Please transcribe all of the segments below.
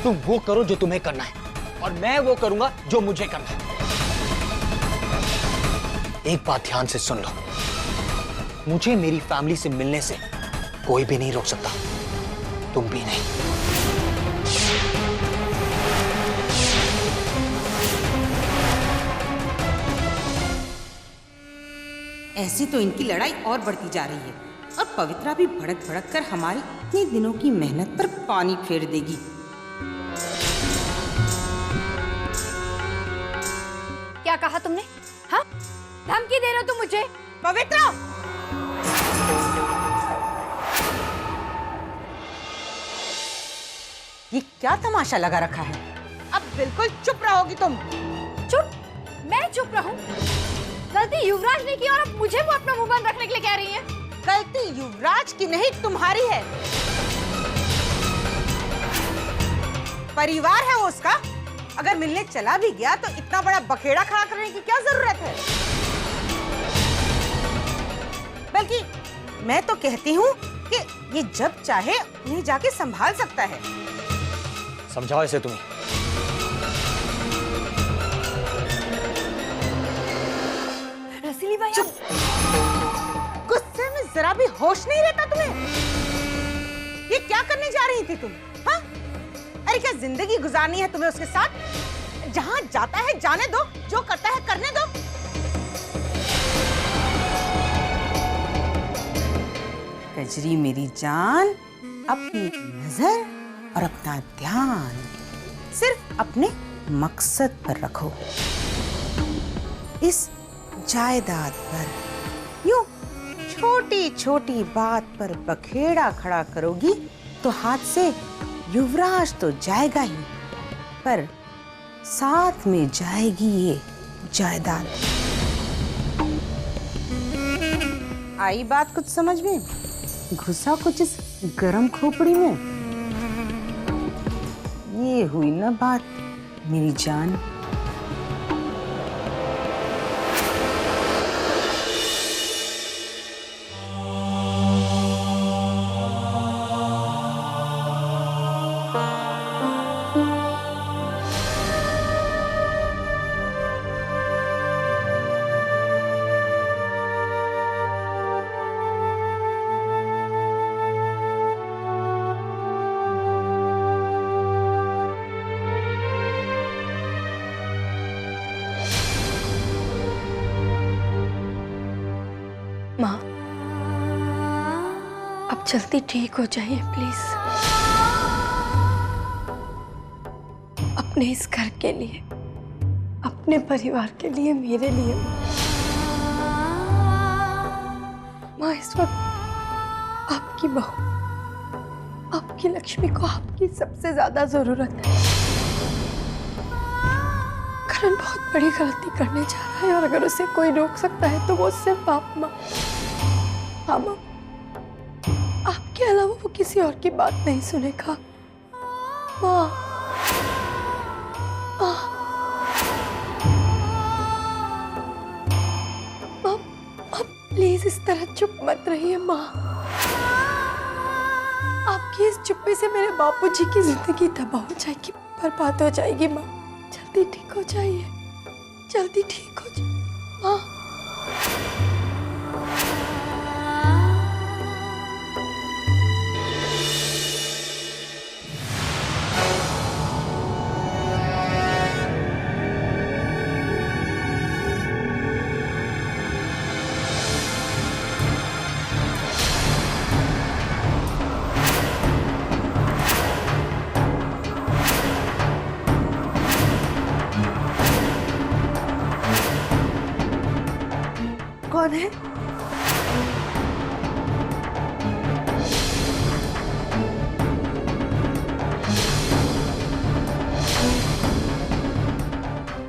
तुम वो करो जो तुम्हें करना है और मैं वो करूंगा जो मुझे करना है। एक बात ध्यान से सुन लो, मुझे मेरी फैमिली से मिलने से कोई भी नहीं रोक सकता, तुम भी नहीं। ऐसी तो इनकी लड़ाई और बढ़ती जा रही है और पवित्रा भी भड़क भड़क कर हमारी इतने दिनों की मेहनत पर पानी फेर देगी। क्या कहा तुमने? हाँ, धमकी दे रहे हो तुम मुझे? पवित्रा! ये क्या तमाशा लगा रखा है? अब बिल्कुल चुप रहोगी तुम। चुप? मैं चुप रहूं? गलती युवराज ने की और अब मुझे वो अपना मुंह बंद रखने के लिए कह रही है। गलती युवराज की नहीं, तुम्हारी है। परिवार है वो उसका। अगर मिलने चला भी गया तो इतना बड़ा बखेड़ा खड़ा करने की क्या जरूरत है? बल्कि मैं तो कहती हूँ कि ये जब चाहे उन्हें जाके संभाल सकता है। समझाओ इसे तुम्हें। रसीली भाई, चुप! गुस्से में जरा भी होश नहीं रहता तुम्हें? ये क्या करने जा रही थी तुम? हाँ? अरे क्या जिंदगी गुजारनी है तुम्हें उसके साथ? जहाँ जाता है जाने दो, जो करता है करने दो। कजरी मेरी जान, अपनी नजर और अपना ध्यान सिर्फ अपने मकसद पर रखो। इस जायदाद पर यूं छोटी छोटी बात पर बखेड़ा खड़ा करोगी तो हाथ से युवराज तो जाएगा ही, पर साथ में जाएगी ये जायदाद। आई बात कुछ समझ में? घुसा कुछ इस गरम खोपड़ी में? ये हुई ना बात मेरी जान। माँ, अब जल्दी ठीक हो जाइए प्लीज। अपने इस घर के लिए, अपने परिवार के लिए, मेरे लिए। माँ, इस वक्त आपकी बहू, आपकी लक्ष्मी को आपकी सबसे ज्यादा जरूरत है। करण बहुत बड़ी गलती करने जा रहा है और अगर उसे कोई रोक सकता है तो वो सिर्फ आप माँ। हाँ माँ, आपके अलावा वो किसी और की बात नहीं सुनेगा। माँ, माँ, प्लीज इस तरह चुप मत रहिए माँ। आपकी इस चुप्पी से मेरे बापूजी की जिंदगी तबाह हो जाएगी, बर्बाद हो जाएगी माँ। जल्दी ठीक हो जाइए, जल्दी ठीक हो जाइए माँ। कौन है?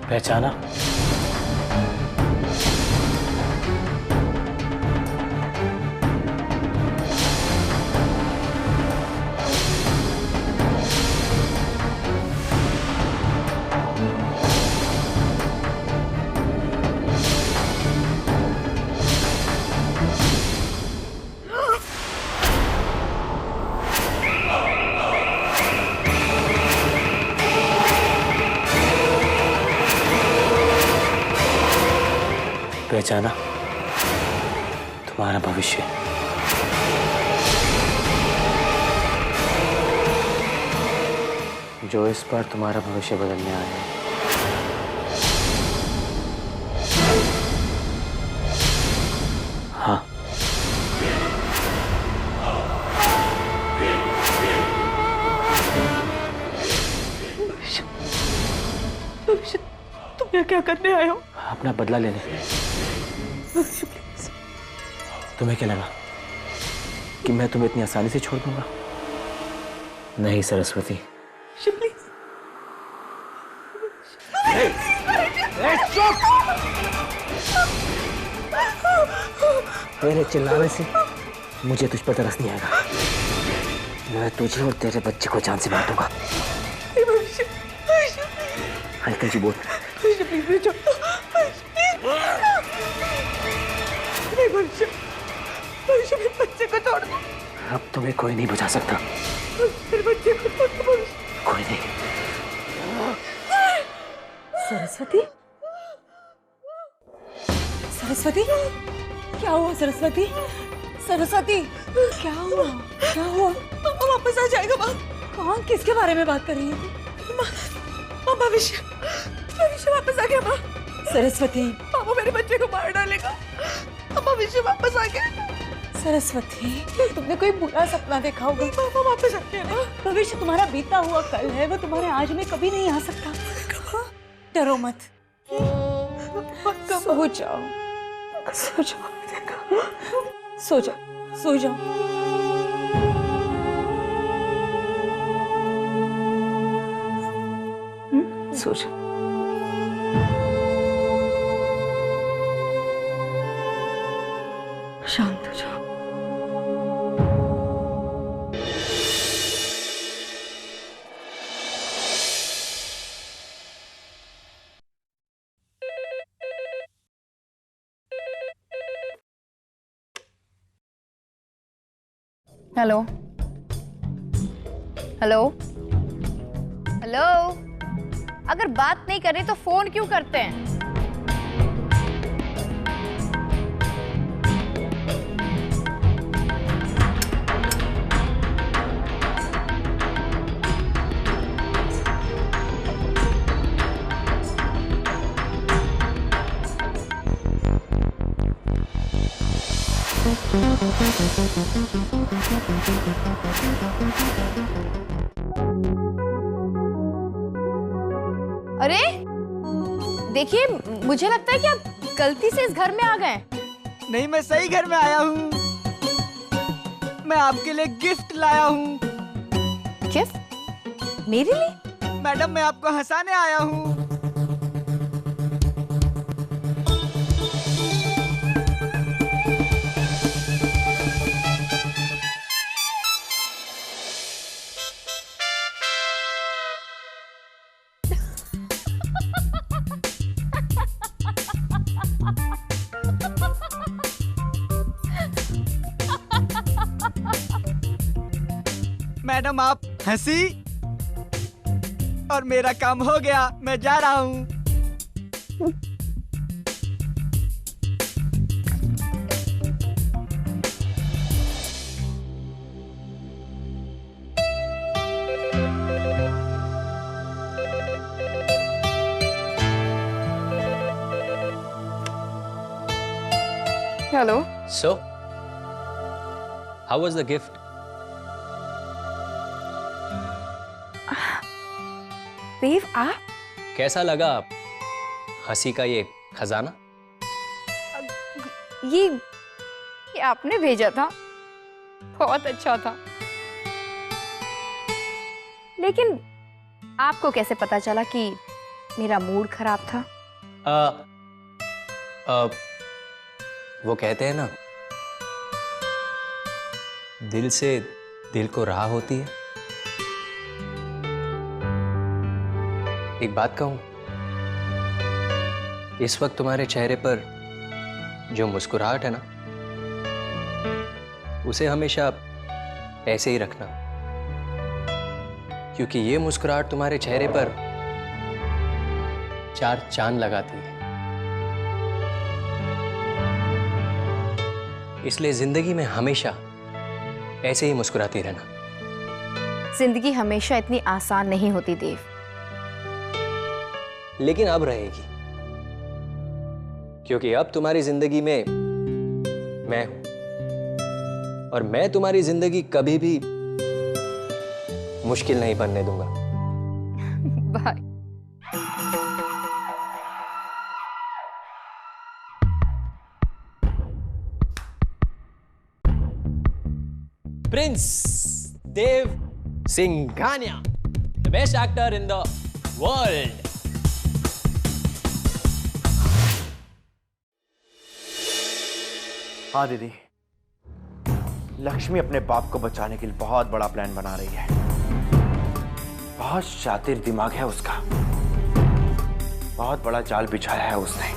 पहचाना? पहचाना तुम्हारा भविष्य। जो इस बार तुम्हारा भविष्य बदलने आया है। हाँ, तुम यहाँ क्या करने आए हो? अपना बदला लेने। तुम्हें क्या लगा कि मैं तुम्हें इतनी आसानी से छोड़ दूंगा? नहीं सरस्वती। प्लीज। चुप! मेरे चिल्लाने से मुझे तुझ पर तरस नहीं आएगा। मैं तुझे और तेरे बच्चे को जान से मार दूंगा। हल्का जी बोल। बच्चे को छोड़ दो। अब तुम्हें कोई नहीं बचा सकता। बच्चे को छोड़ दो। कोई नहीं। सरस्वती, सरस्वती, क्या हुआ सरस्वती? सरस्वती, क्या हुआ? क्या हुआ? पापा वापस आ जाएगा। माँ, कौन किसके बारे में बात कर रही है? माँ, भविष्य वापस आ गया। माँ, सरस्वती, पापा मेरे बच्चे को मार डालेगा। भविष्य वापस आ गया। सरस्वती, तुमने कोई बुरा सपना देखा होगा। पापा वापस आ गया ना। भविष्य तुम्हारा बीता हुआ कल है, वो तुम्हारे आज में कभी नहीं आ सकता। डरो मत। सो जाओ, सो जाओ, सो जाओ, सो जाओ। सो जाओ। शांत हो जाओ। हेलो हेलो हेलो, अगर बात नहीं करें तो फोन क्यों करते हैं? अरे देखिए, मुझे लगता है कि आप गलती से इस घर में आ गए। नहीं, मैं सही घर में आया हूँ। मैं आपके लिए गिफ्ट लाया हूँ। गिफ्ट मेरे लिए? मैडम, मैं आपको हंसाने आया हूँ। मैडम, आप हंसी और मेरा काम हो गया। मैं जा रहा हूँ। Hello. So, how was the gift? देव, आप? कैसा लगा आप हंसी का ये खजाना? ये आपने भेजा था, बहुत अच्छा था। लेकिन आपको कैसे पता चला कि मेरा मूड खराब था? वो कहते हैं ना, दिल से दिल को राह होती है। एक बात कहूं, इस वक्त तुम्हारे चेहरे पर जो मुस्कुराहट है ना, उसे हमेशा ऐसे ही रखना, क्योंकि ये मुस्कुराहट तुम्हारे चेहरे पर 4 चांद लगाती है। इसलिए जिंदगी में हमेशा ऐसे ही मुस्कुराती रहना। जिंदगी हमेशा इतनी आसान नहीं होती देव। लेकिन अब रहेगी, क्योंकि अब तुम्हारी जिंदगी में मैं हूं, और मैं तुम्हारी जिंदगी कभी भी मुश्किल नहीं बनने दूंगा। Bye. Prince Dev Singhania, the best actor in the world. हाँ दीदी, लक्ष्मी अपने बाप को बचाने के लिए बहुत बड़ा प्लान बना रही है। बहुत शातिर दिमाग है उसका, बहुत बड़ा जाल बिछाया है उसने।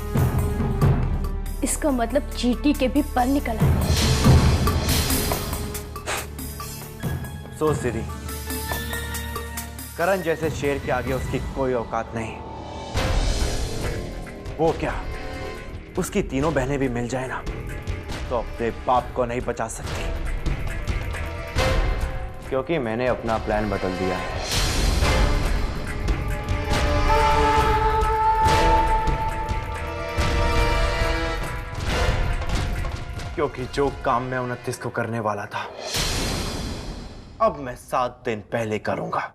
इसका मतलब चींटी के भी पर निकल आए। सोच दीदी, करण जैसे शेर के आगे उसकी कोई औकात नहीं। वो क्या, उसकी तीनों बहनें भी मिल जाए ना तो अपने बाप को नहीं बचा सकती, क्योंकि मैंने अपना प्लान बदल दिया है। क्योंकि जो काम मैं 29 को करने वाला था, अब मैं 7 दिन पहले करूंगा,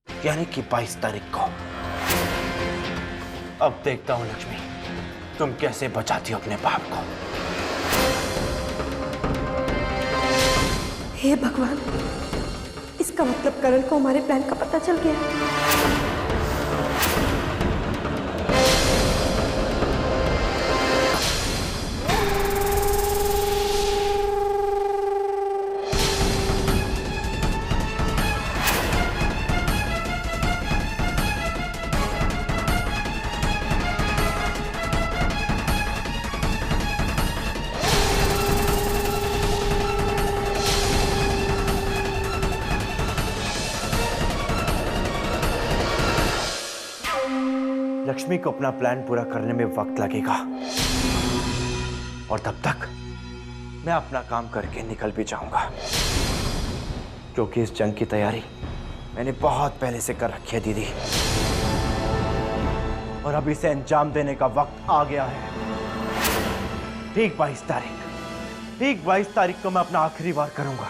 यानी कि 22 तारीख को। अब देखता हूं लक्ष्मी, तुम कैसे बचाती हो अपने बाप को। हे भगवान, इसका मतलब करण को हमारे प्लान का पता चल गया। लक्ष्मी को अपना प्लान पूरा करने में वक्त लगेगा, और तब तक मैं अपना काम करके निकल भी जाऊंगा, क्योंकि इस जंग की तैयारी मैंने बहुत पहले से कर रखी है दीदी, और अब इसे अंजाम देने का वक्त आ गया है। ठीक 22 तारीख को मैं अपना आखिरी वार करूंगा,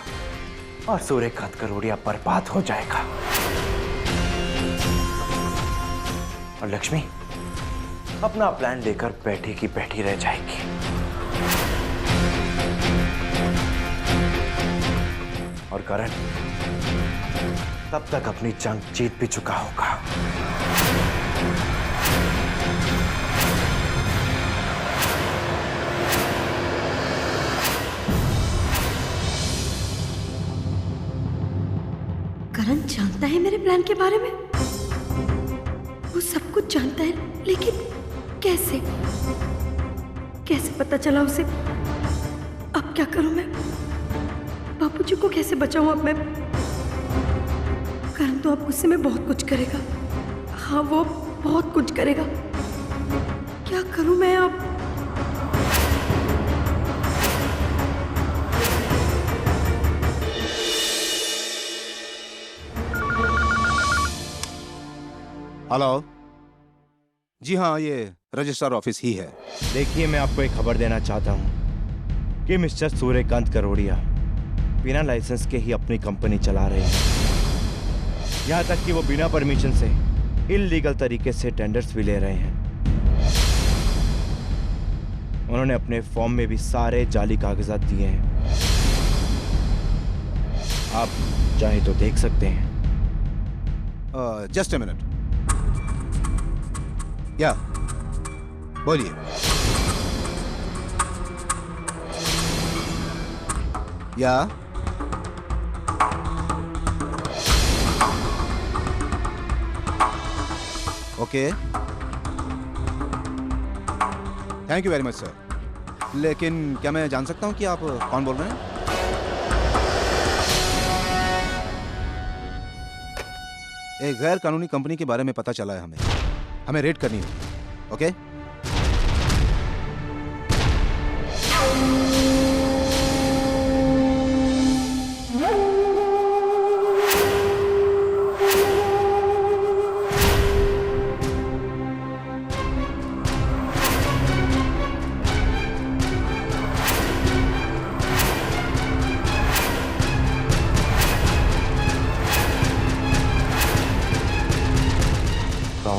और सूर्यकांत करोड़िया बर्बाद हो जाएगा, और लक्ष्मी अपना प्लान लेकर बैठी की बैठी रह जाएगी। और करण तब तक अपनी जंग जीत भी चुका होगा। करण जानता है मेरे प्लान के बारे में, वो सब कुछ जानता है, लेकिन कैसे कैसे पता चला उसे? अब क्या करूं मैं? बापूजी को कैसे बचाऊं अब मैं? करण तो अब गुस्से में बहुत कुछ करेगा। हाँ, वो बहुत कुछ करेगा। क्या करूं मैं अब? हेलो जी हाँ, ये रजिस्ट्रार ऑफिस ही है। देखिए, मैं आपको एक खबर देना चाहता हूँ कि मिस्टर सूर्यकांत करोड़िया बिना लाइसेंस के ही अपनी कंपनी चला रहे हैं। यहाँ तक कि वो बिना परमिशन से इल्लीगल तरीके से टेंडर्स भी ले रहे हैं। उन्होंने अपने फॉर्म में भी सारे जाली कागजात दिए हैं। आप चाहे तो देख सकते हैं। Just a minute. या बोलिए। या okay, thank you very much sir. लेकिन क्या मैं जान सकता हूं कि आप कौन बोल रहे हैं? एक गैर कानूनी कंपनी के बारे में पता चला है हमें रेड करनी है। ओके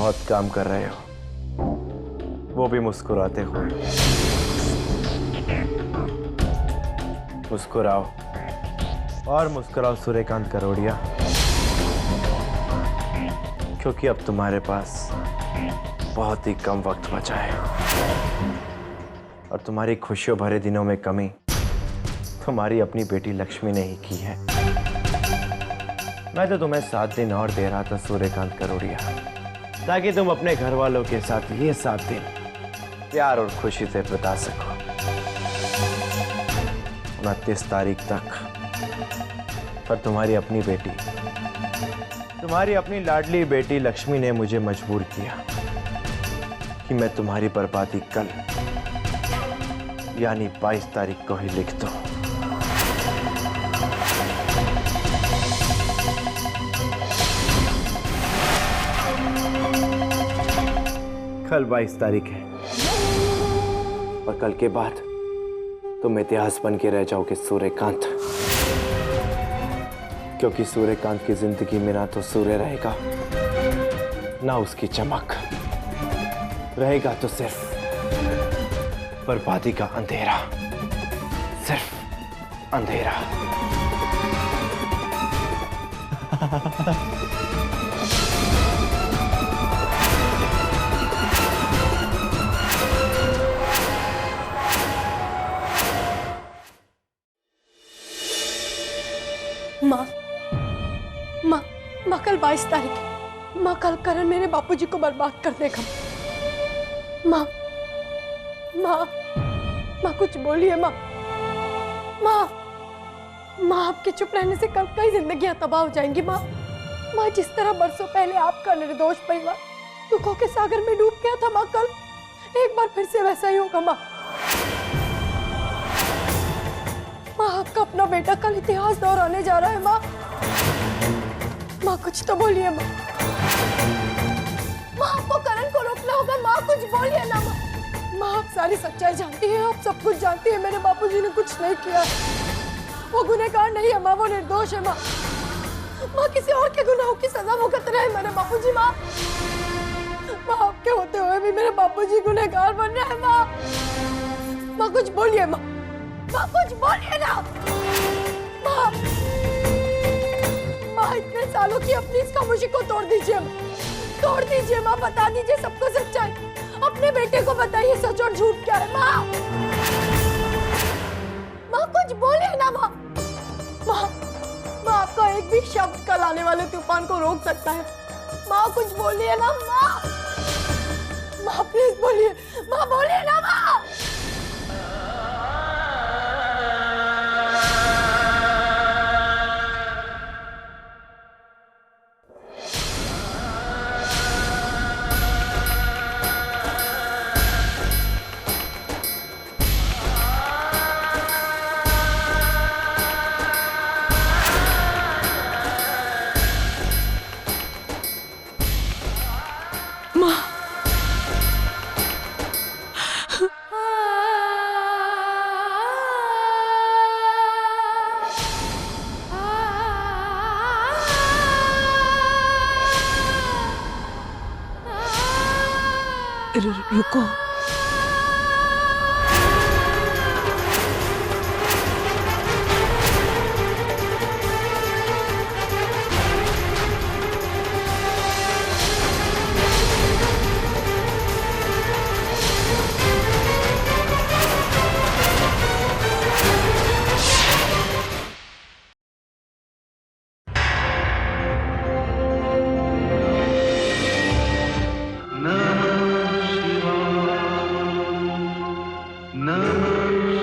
बहुत काम कर रहे हो, वो भी मुस्कुराते हुए। मुस्कुराओ और मुस्कुराओ सूर्यकांत करोड़िया, क्योंकि अब तुम्हारे पास बहुत ही कम वक्त बचा है और तुम्हारी खुशियों भरे दिनों में कमी तुम्हारी अपनी बेटी लक्ष्मी ने ही की है। मैं तो तुम्हें 7 दिन और दे रहा था सूर्यकांत करोड़िया, ताकि तुम अपने घर वालों के साथ ये 7 दिन प्यार और खुशी से बिता सको। 29 तारीख तक। पर तुम्हारी अपनी बेटी, तुम्हारी अपनी लाडली बेटी लक्ष्मी ने मुझे मजबूर किया कि मैं तुम्हारी बर्बादी कल यानी 22 तारीख को ही लिख दूं। कल 22 तारीख है और कल के बाद तुम इतिहास बन के रह जाओगे सूर्यकांत, क्योंकि सूर्यकांत की जिंदगी में ना तो सूर्य रहेगा ना उसकी चमक रहेगा, तो सिर्फ बर्बादी का अंधेरा, सिर्फ अंधेरा। माँ माँ माँ कल 22 तारीख है। माँ कल करण मेरे बापूजी को बर्बाद कर देगा। माँ माँ माँ कुछ बोलिए माँ। माँ माँ आपके चुप रहने से कल कई जिंदगियां तबाह हो जाएंगी। माँ माँ जिस तरह बरसों पहले आपका निर्दोष परिवार दुखों के सागर में डूब गया था, माँ कल एक बार फिर से वैसा ही होगा। माँ माँ आपका अपना बेटा कल इतिहास दोहराने जा रहा है। माँ माँ कुछ तो बोलिए माँ। माँ आपको करण को रोकना होगा। माँ कुछ बोलिए ना। माँ माँ आप सारी सच्चाई जानती हैं, आप सब कुछ जानती हैं। मेरे बापूजी ने कुछ नहीं किया, वो गुनहगार नहीं है माँ, वो निर्दोष है। माँ माँ किसी और के गुनाहों की सजा भुगत रहे हैं मेरे बापूजी। माँ माँ आपके होते हुए भी मेरे बापूजी गुनहगार बन रहे हैं। माँ माँ कुछ बोलिए माँ। माँ कुछ बोलिए ना। माँ माँ इतने सालों की अपनी इस खामोशी को तोड़ दीजिए, तोड़ दीजिए माँ। बता दीजिए सबको सच्चाई, अपने बेटे को बताइए सच और झूठ क्या है। माँ माँ कुछ बोलिए ना। माँ माँ माँ आपका एक भी शब्द कल आने वाले तूफान को रोक सकता है। माँ कुछ बोलिए ना। माँ माँ प्लीज बोलिए। माँ बोलिए ना। माँ रुको। नमः